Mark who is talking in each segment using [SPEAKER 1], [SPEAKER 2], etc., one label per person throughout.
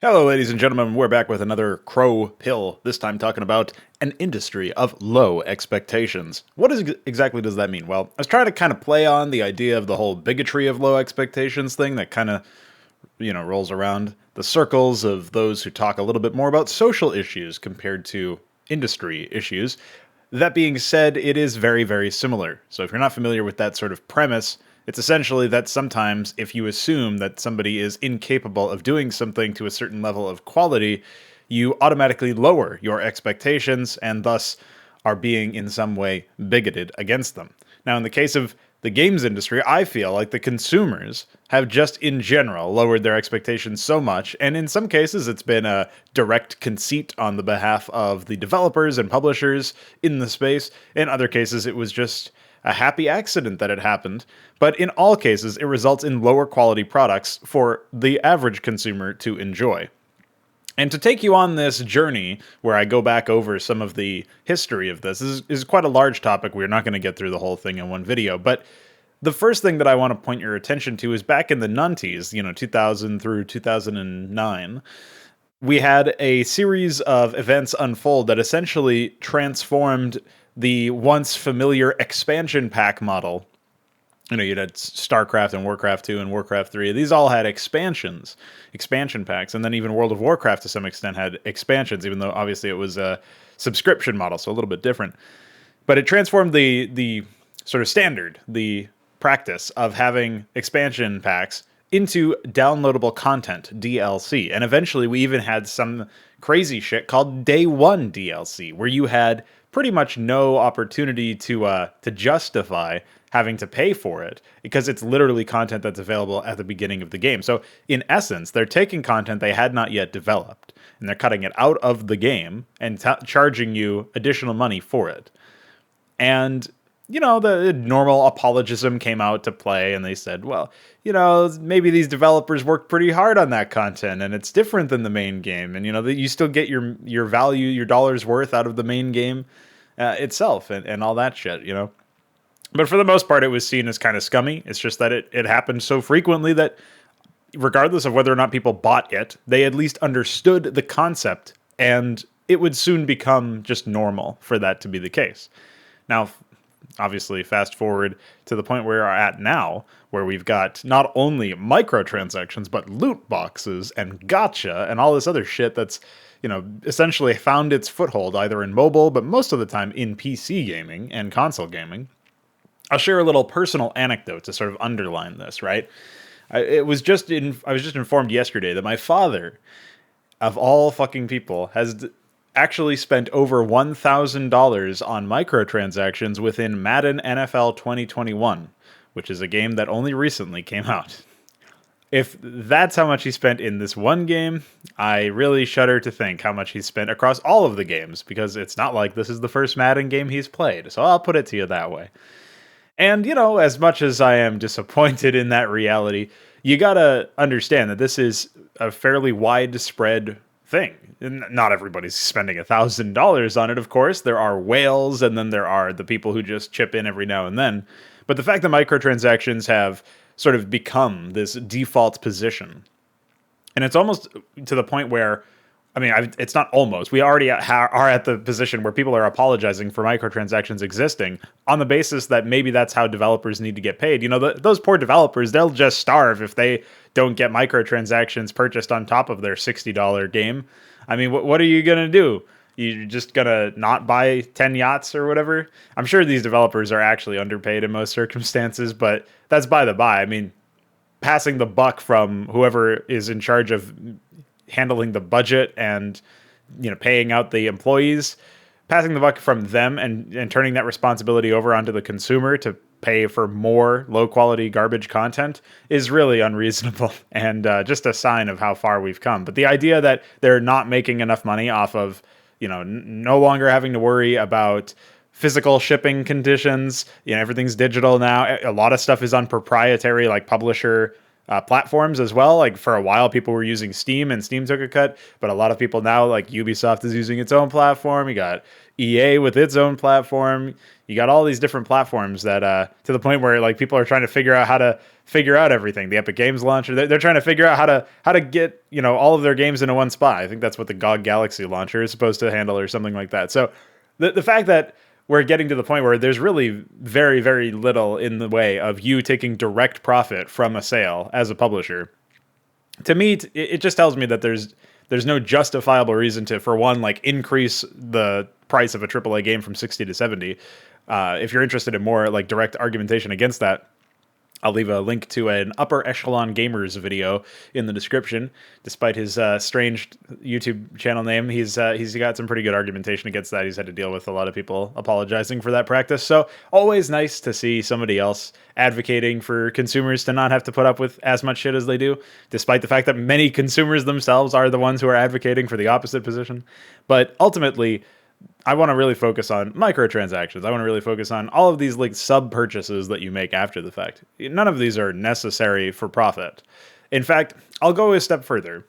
[SPEAKER 1] Hello, ladies and gentlemen. We're back with another Crowpill, this time talking about an industry of low expectations. Exactly does that mean? Well, I was trying to kind of play on the idea of the whole bigotry of low expectations thing that kind of, rolls around the circles of those who talk a little bit more about social issues compared to industry issues. That being said, it is very, very similar. So if you're not familiar with that sort of premise, it's essentially that sometimes if you assume that somebody is incapable of doing something to a certain level of quality, you automatically lower your expectations and thus are being in some way bigoted against them. Now, in the case of the games industry, I feel like the consumers have just in general lowered their expectations so much, and in some cases it's been a direct conceit on the behalf of the developers and publishers in the space. In other cases, it was just a happy accident that it happened. But in all cases, it results in lower quality products for the average consumer to enjoy. And to take you on this journey, where I go back over some of the history of this, is quite a large topic. We're not going to get through the whole thing in one video, but the first thing that I want to point your attention to is back in the 90s, 2000 through 2009, we had a series of events unfold that essentially transformed the once familiar expansion pack model. You'd had Starcraft and Warcraft 2 and Warcraft 3. These all had expansion packs, and then even World of Warcraft to some extent had expansions, even though obviously it was a subscription model, so a little bit different. But it transformed the sort of standard, the practice of having expansion packs into downloadable content, DLC. And eventually we even had some crazy shit called Day 1 DLC, where you had pretty much no opportunity to justify having to pay for it, because it's literally content that's available at the beginning of the game. So in essence, they're taking content they had not yet developed, and they're cutting it out of the game and charging you additional money for it. And the normal apologism came out to play, and they said, well, maybe these developers worked pretty hard on that content, and it's different than the main game, and that you still get your value, your dollar's worth out of the main game itself, and all that shit, But for the most part, it was seen as kind of scummy. It's just that it happened so frequently that regardless of whether or not people bought it, they at least understood the concept, and it would soon become just normal for that to be the case. Now, obviously, fast forward to the point where we're at now, where we've got not only microtransactions, but loot boxes and gacha and all this other shit that's, essentially found its foothold either in mobile, but most of the time in PC gaming and console gaming. I'll share a little personal anecdote to sort of underline this, right? I was just informed yesterday that my father, of all fucking people, has actually spent over $1,000 on microtransactions within Madden NFL 2021, which is a game that only recently came out. If that's how much he spent in this one game, I really shudder to think how much he's spent across all of the games, because it's not like this is the first Madden game he's played, so I'll put it to you that way. And, as much as I am disappointed in that reality, you gotta understand that this is a fairly widespread thing. Not everybody's spending $1,000 on it, of course. There are whales, and then there are the people who just chip in every now and then. But the fact that microtransactions have sort of become this default position, and it's almost to the point where, it's not almost. We already are at the position where people are apologizing for microtransactions existing on the basis that maybe that's how developers need to get paid. Those poor developers, they'll just starve if they don't get microtransactions purchased on top of their $60 game. What are you going to do? You're just going to not buy 10 yachts or whatever? I'm sure these developers are actually underpaid in most circumstances, but that's by the by. Passing the buck from whoever is in charge of handling the budget and paying out the employees, passing the buck from them and turning that responsibility over onto the consumer to pay for more low quality garbage content is really unreasonable, and just a sign of how far we've come. But the idea that they're not making enough money off of no longer having to worry about physical shipping conditions, everything's digital now. A lot of stuff is on proprietary, like, publisher platforms as well. Like, for a while people were using Steam, and Steam took a cut, but a lot of people now, like Ubisoft, is using its own platform. You got EA with its own platform. You got all these different platforms that to the point where, like, people are trying to figure out how to figure out everything. The Epic Games launcher, they're trying to figure out how to get, you know, all of their games into one spot. I think that's what the GOG Galaxy launcher is supposed to handle or something like that. So the fact that we're getting to the point where there's really very, very little in the way of you taking direct profit from a sale as a publisher, to me, it just tells me that there's no justifiable reason to, for one, like increase the price of a AAA game from 60 to 70. If you're interested in more like direct argumentation against that, I'll leave a link to an Upper Echelon Gamers video in the description. Despite his strange YouTube channel name, he's got some pretty good argumentation against that. He's had to deal with a lot of people apologizing for that practice. So always nice to see somebody else advocating for consumers to not have to put up with as much shit as they do, despite the fact that many consumers themselves are the ones who are advocating for the opposite position. But ultimately, I want to really focus on microtransactions. I want to really focus on all of these like sub purchases that you make after the fact. None of these are necessary for profit. In fact, I'll go a step further.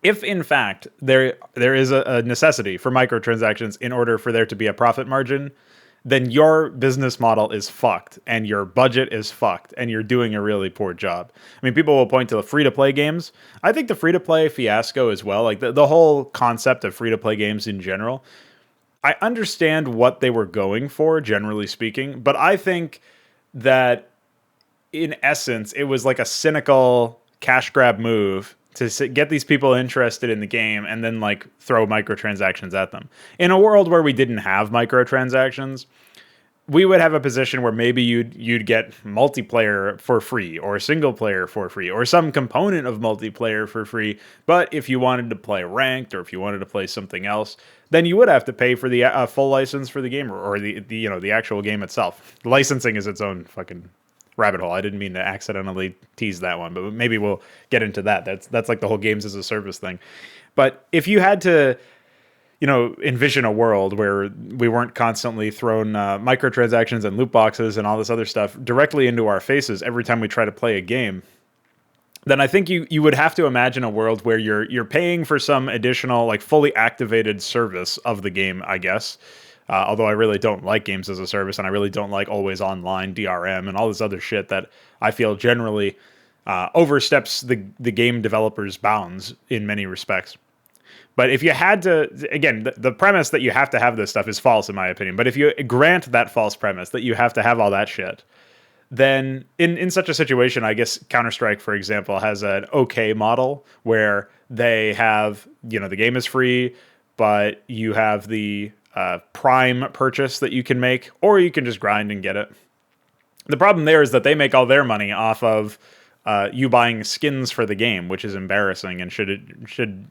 [SPEAKER 1] If in fact there is a necessity for microtransactions in order for there to be a profit margin, then your business model is fucked and your budget is fucked and you're doing a really poor job. I mean, people will point to the free-to-play games. I think the free-to-play fiasco as well, like the whole concept of free-to-play games in general, I understand what they were going for, generally speaking, but I think that in essence, it was like a cynical cash grab move to get these people interested in the game and then like throw microtransactions at them. In a world where we didn't have microtransactions, we would have a position where maybe you'd get multiplayer for free or single player for free or some component of multiplayer for free. But if you wanted to play ranked or if you wanted to play something else, then you would have to pay for the full license for the game or the you know, the actual game itself. Licensing is its own fucking rabbit hole. I didn't mean to accidentally tease that one, but maybe we'll get into that. That's like the whole games as a service thing. But if you had to, you know, envision a world where we weren't constantly thrown microtransactions and loot boxes and all this other stuff directly into our faces every time we try to play a game, then I think you would have to imagine a world where you're paying for some additional like fully activated service of the game, I guess. Although I really don't like games as a service, and I really don't like always online DRM and all this other shit that I feel generally oversteps the game developers' bounds in many respects. But if you had to, again, the premise that you have to have this stuff is false in my opinion. But if you grant that false premise that you have to have all that shit, then in such a situation, I guess CounterStrike, for example, has an okay model where they have, you know, the game is free, but you have the Prime purchase that you can make, or you can just grind and get it. The problem there is that they make all their money off of you buying skins for the game, which is embarrassing and should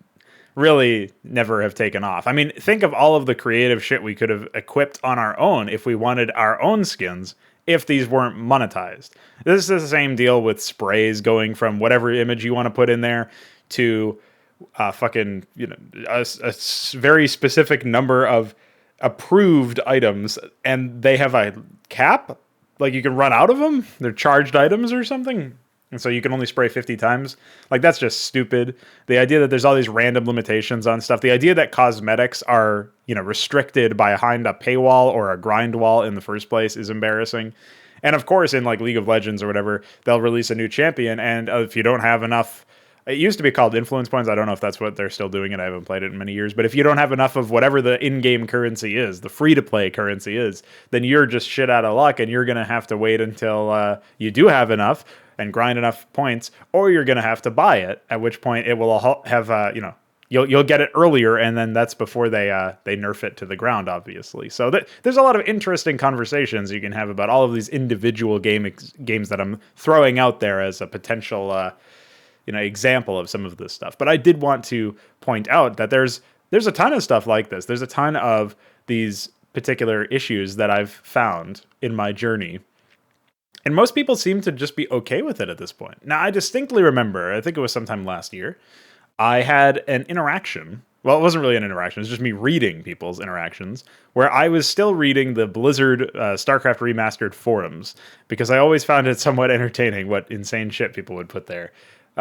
[SPEAKER 1] really never have taken off. I mean, think of all of the creative shit we could have equipped on our own if we wanted our own skins, if these weren't monetized. This is the same deal with sprays, going from whatever image you want to put in there to fucking, you know, a very specific number of approved items, and they have a cap, like you can run out of them. They're charged items or something, and so you can only spray 50 times. Like, that's just stupid. The idea that there's all these random limitations on stuff, the idea that cosmetics are, you know, restricted behind a paywall or a grind wall in the first place is embarrassing. And of course, in like League of Legends or whatever, they'll release a new champion, and if you don't have enough, it used to be called influence points. I don't know if that's what they're still doing, and I haven't played it in many years. But if you don't have enough of whatever the in-game currency is, the free-to-play currency is, then you're just shit out of luck, and you're going to have to wait until you do have enough and grind enough points, or you're going to have to buy it, at which point it will have, you know, you'll get it earlier, and then that's before they nerf it to the ground, obviously. So there's a lot of interesting conversations you can have about all of these individual games that I'm throwing out there as a potential example of some of this stuff. But I did want to point out that there's a ton of stuff like this. There's a ton of these particular issues that I've found in my journey. And most people seem to just be okay with it at this point. Now, I distinctly remember, I think it was sometime last year, I had an interaction. Well, it wasn't really an interaction. It was just me reading people's interactions, where I was still reading the Blizzard Starcraft Remastered forums, because I always found it somewhat entertaining what insane shit people would put there.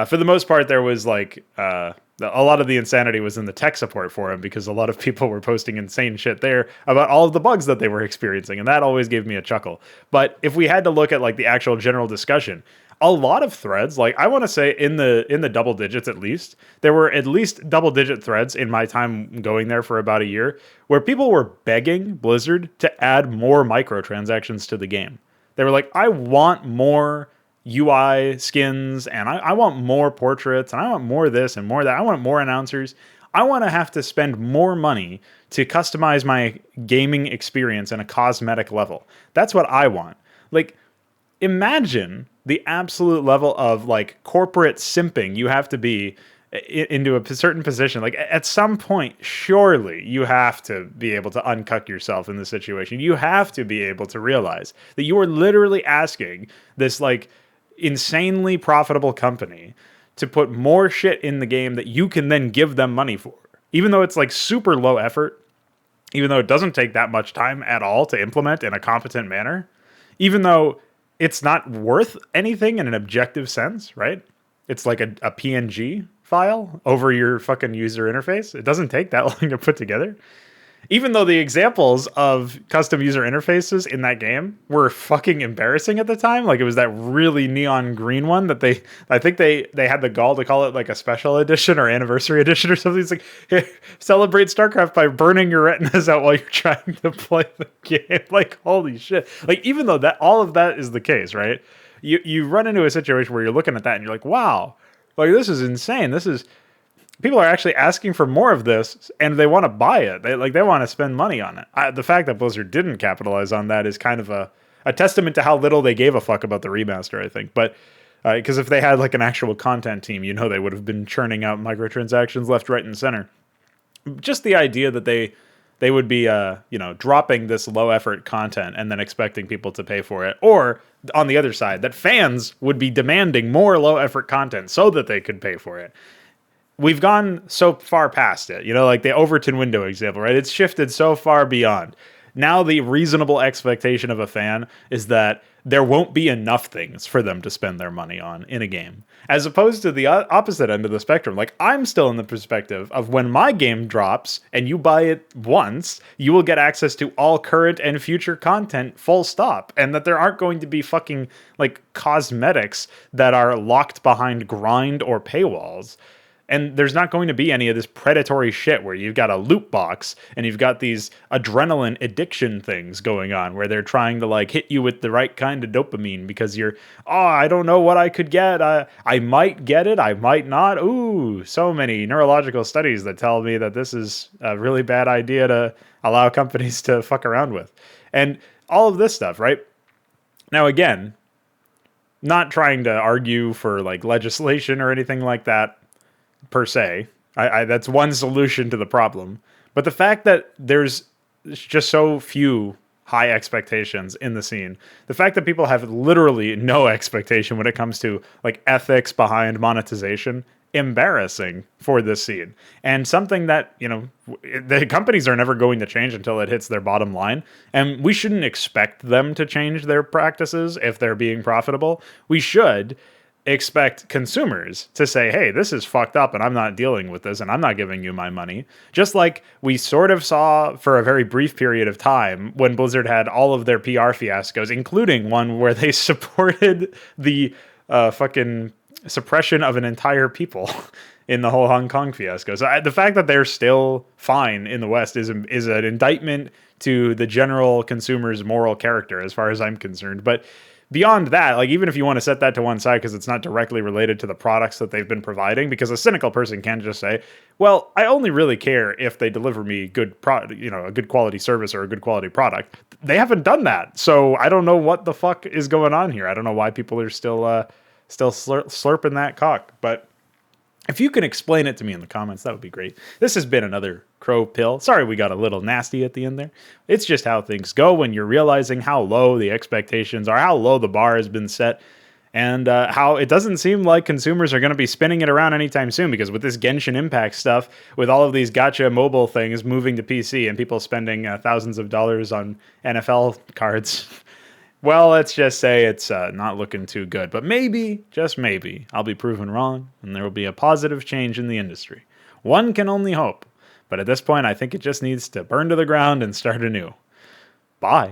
[SPEAKER 1] For the most part, there was like a lot of the insanity was in the tech support forum, because a lot of people were posting insane shit there about all of the bugs that they were experiencing, and that always gave me a chuckle. But if we had to look at like the actual general discussion, a lot of threads, like I want to say in the double digits at least, there were at least double digit threads in my time going there for about a year where people were begging Blizzard to add more microtransactions to the game. They were like, I want more UI skins, and I want more portraits, and I want more this and more that. I want more announcers. I want to have to spend more money to customize my gaming experience in a cosmetic level. That's what I want. Like, imagine the absolute level of like corporate simping you have to be into a certain position. Like at some point, surely you have to be able to uncuck yourself in this situation. You have to be able to realize that you are literally asking this like insanely profitable company to put more shit in the game that you can then give them money for, even though it's like super low effort, even though it doesn't take that much time at all to implement in a competent manner, even though it's not worth anything in an objective sense, right? It's like a PNG file over your fucking user interface. It doesn't take that long to put together. Even though the examples of custom user interfaces in that game were fucking embarrassing at the time. Like it was that really neon green one that I think they had the gall to call it like a special edition or anniversary edition or something. It's like, hey, celebrate StarCraft by burning your retinas out while you're trying to play the game. Like, holy shit. Like, even though that all of that is the case, right? You run into a situation where you're looking at that and you're like, wow, like this is insane. People are actually asking for more of this, and they want to buy it. They want to spend money on it. The fact that Blizzard didn't capitalize on that is kind of a testament to how little they gave a fuck about the remaster, I think. But because if they had like an actual content team, they would have been churning out microtransactions left, right, and center. Just the idea that they would be dropping this low effort content and then expecting people to pay for it, or on the other side, that fans would be demanding more low effort content so that they could pay for it. We've gone so far past it, like the Overton window example, right? It's shifted so far beyond. Now the reasonable expectation of a fan is that there won't be enough things for them to spend their money on in a game. As opposed to the opposite end of the spectrum. Like, I'm still in the perspective of when my game drops and you buy it once, you will get access to all current and future content, full stop. And that there aren't going to be fucking, like, cosmetics that are locked behind grind or paywalls. And there's not going to be any of this predatory shit where you've got a loot box and you've got these adrenaline addiction things going on where they're trying to like hit you with the right kind of dopamine because I don't know what I could get. I might get it. I might not. Ooh, so many neurological studies that tell me that this is a really bad idea to allow companies to fuck around with. And all of this stuff, right? Now, again, not trying to argue for like legislation or anything like that, per se. That's one solution to the problem. But the fact that there's just so few high expectations in the scene, the fact that people have literally no expectation when it comes to like ethics behind monetization, embarrassing for this scene. And something that, the companies are never going to change until it hits their bottom line. And we shouldn't expect them to change their practices if they're being profitable. We should expect consumers to say, hey, this is fucked up and I'm not dealing with this and I'm not giving you my money. Just like we sort of saw for a very brief period of time when Blizzard had all of their PR fiascos, including one where they supported the fucking suppression of an entire people in the whole Hong Kong fiasco. So the fact that they're still fine in the West is an indictment to the general consumer's moral character as far as I'm concerned. But beyond that, like even if you want to set that to one side because it's not directly related to the products that they've been providing, because a cynical person can just say, well, I only really care if they deliver me a good quality service or a good quality product. They haven't done that. So I don't know what the fuck is going on here. I don't know why people are still slurping that cock. But if you can explain it to me in the comments, that would be great. This has been another Crowpill. Sorry we got a little nasty at the end there. It's just how things go when you're realizing how low the expectations are, how low the bar has been set, and how it doesn't seem like consumers are going to be spinning it around anytime soon, because with this Genshin Impact stuff, with all of these gacha mobile things moving to PC and people spending thousands of dollars on NFL cards, well, let's just say it's not looking too good. But maybe, just maybe, I'll be proven wrong, and there will be a positive change in the industry. One can only hope. But at this point, I think it just needs to burn to the ground and start anew. Bye.